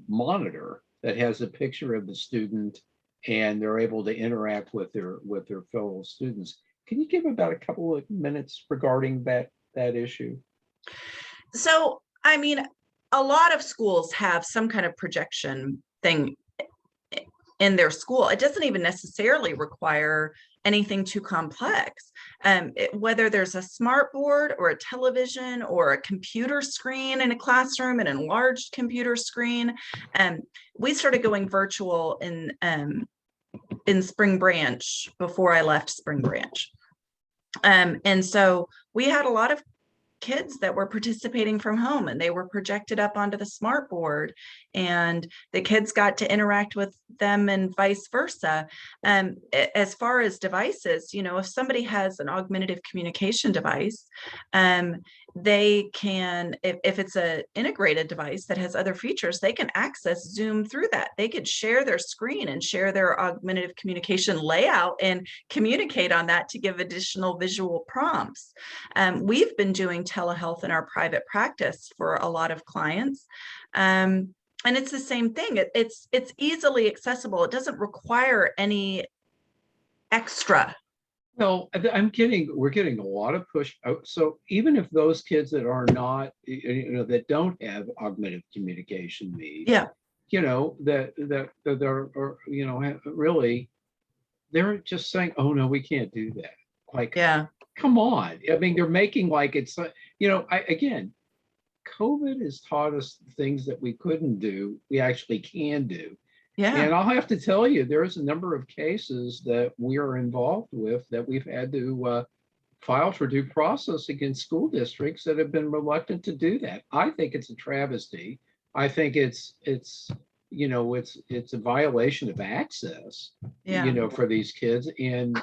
monitor that has a picture of the student, and they're able to interact with their fellow students. Can you give about a couple of minutes regarding that issue? So, I mean, a lot of schools have some kind of projection thing in their school. It doesn't even necessarily require anything too complex. Whether there's a smart board or a television or a computer screen in a classroom, an enlarged computer screen. We started going virtual in Spring Branch before I left Spring Branch. And so we had a lot of kids that were participating from home, and they were projected up onto the smart board, and the kids got to interact with them and vice versa. As far as devices, if somebody has an augmentative communication device, they can, if it's an integrated device that has other features, they can access Zoom through that. They could share their screen and share their augmentative communication layout and communicate on that to give additional visual prompts. We've been doing telehealth in our private practice for a lot of clients. And it's the same thing. It's easily accessible. It doesn't require any extra. Well, we're getting a lot of push. So even if those kids that are not, that don't have augmentative communication needs, yeah, that are, really, they're just saying, oh no, we can't do that. Like, yeah, come on. I mean, they're making like it's, again, COVID has taught us things that we couldn't do, we actually can do. yeah. And I'll have to tell you, there's a number of cases that we are involved with that we've had to file for due process against school districts that have been reluctant to do that. I think it's a travesty. I think it's a violation of access, for these kids. And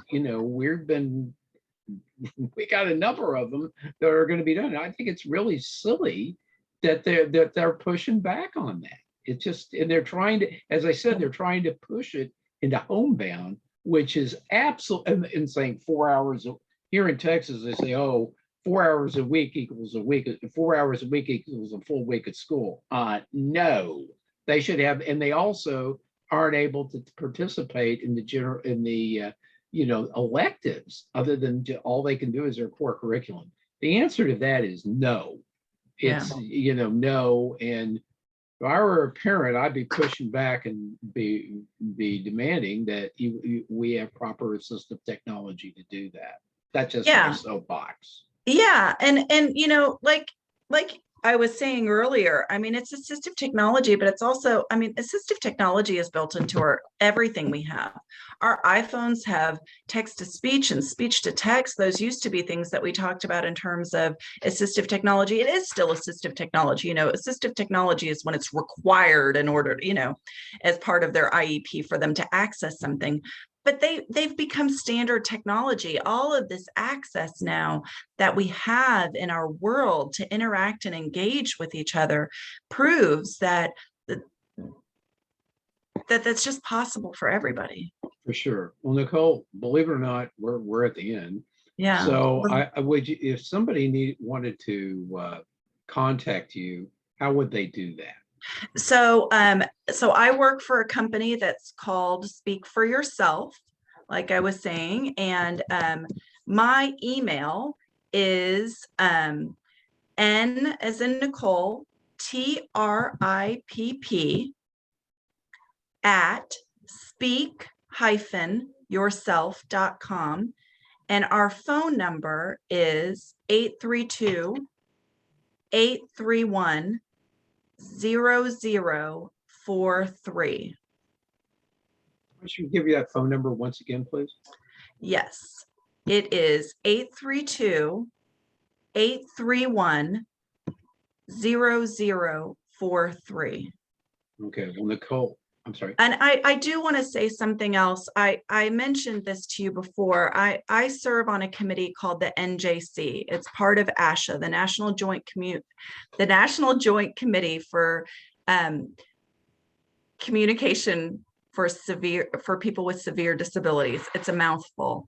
we got a number of them that are going to be done. I think it's really silly that they're pushing back on that. It's just, and they're trying to, as I said, they're trying to push it into homebound, which is absolutely, and saying 4 hours here in Texas, they say, oh, 4 hours a week equals a week. 4 hours a week equals a full week at school. No, they should have, and they also aren't able to participate in the electives, other than all they can do is their core curriculum. The answer to that is no. It's no. And if I were a parent, I'd be pushing back and be demanding that we have proper assistive technology to do that. That's just my soapbox. Yeah, and like I was saying earlier, I mean, it's assistive technology, but it's also, I mean, assistive technology is built into everything we have. Our iPhones have text to speech and speech to text. Those used to be things that we talked about in terms of assistive technology. It is still assistive technology. Assistive technology is when it's required in order, as part of their IEP for them to access something. But they've become standard technology. All of this access now that we have in our world to interact and engage with each other proves that that's just possible for everybody. For sure. Well, Nicole, believe it or not, we're at the end. Yeah. So I would, if somebody wanted to contact you, how would they do that? So, so I work for a company that's called Speak for Yourself, like I was saying, and my email is N as in Nicole, TRIPP at speak-yourself.com. And our phone number is 832-831-0043. I should give you that phone number once again, please. Yes, it is 832-831-0043. Okay, well, Nicole, I'm sorry. And I do want to say something else. I mentioned this to you before. I serve on a committee called the NJC. It's part of ASHA, the National Joint Committee for Communication for people with severe disabilities. It's a mouthful.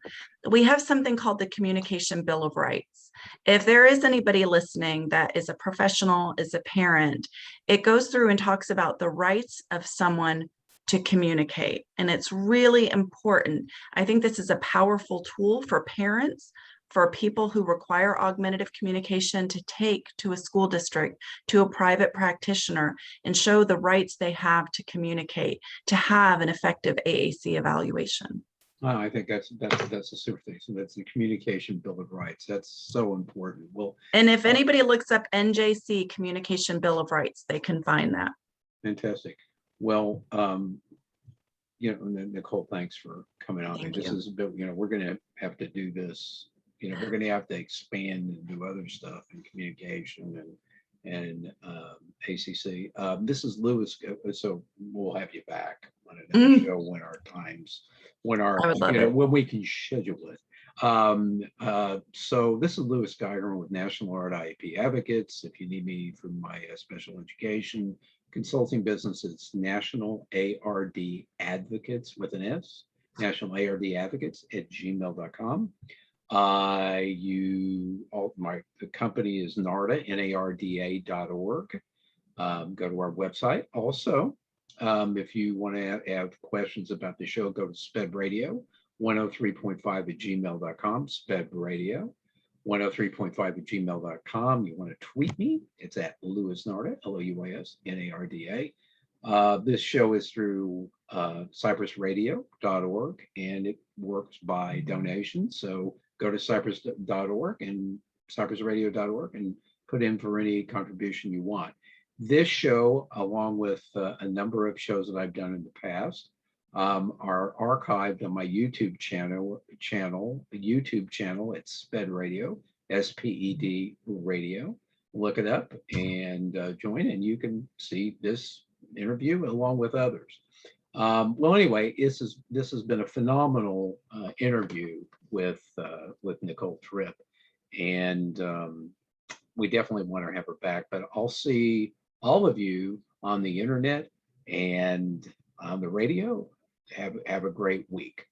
We have something called the Communication Bill of Rights. If there is anybody listening that is a professional, is a parent, it goes through and talks about the rights of someone to communicate. And it's really important. I think this is a powerful tool for parents, for people who require augmentative communication, to take to a school district, to a private practitioner, and show the rights they have to communicate, to have an effective AAC evaluation. I think that's a super thing. So that's the Communication Bill of Rights. That's so important. Well, and if anybody looks up NJC Communication Bill of Rights, they can find that. Fantastic. Well, Nicole, thanks for coming on. This is a bit, we're going to have to do this. We're going to have to expand and do other stuff in communication and ACC. This is Lewis, so we'll have you back on another show when we can schedule it. So this is Lewis Geiger with National ARD IEP Advocates. If you need me for my special education consulting business, it's National ARD Advocates with an S, National ARD Advocates at gmail.com. The company is NARDA, NARDA.org. Go to our website. Also, if you want to have questions about the show, go to SPED Radio 103.5 at gmail.com, SPED Radio 103.5 at gmail.com. You want to tweet me, it's at Lewis Narda, LOUISNARDA. This show is through cypressradio.org, and it works by donation. So go to cypress.org and cypressradio.org and put in for any contribution you want. This show, along with a number of shows that I've done in the past, are archived on my YouTube channel. It's SPED Radio, SPED Radio. Look it up and join, and you can see this interview along with others. Well, anyway, this has been a phenomenal interview with Nicole Tripp, and we definitely want to have her back. But I'll see all of you on the internet and on the radio. Have a great week.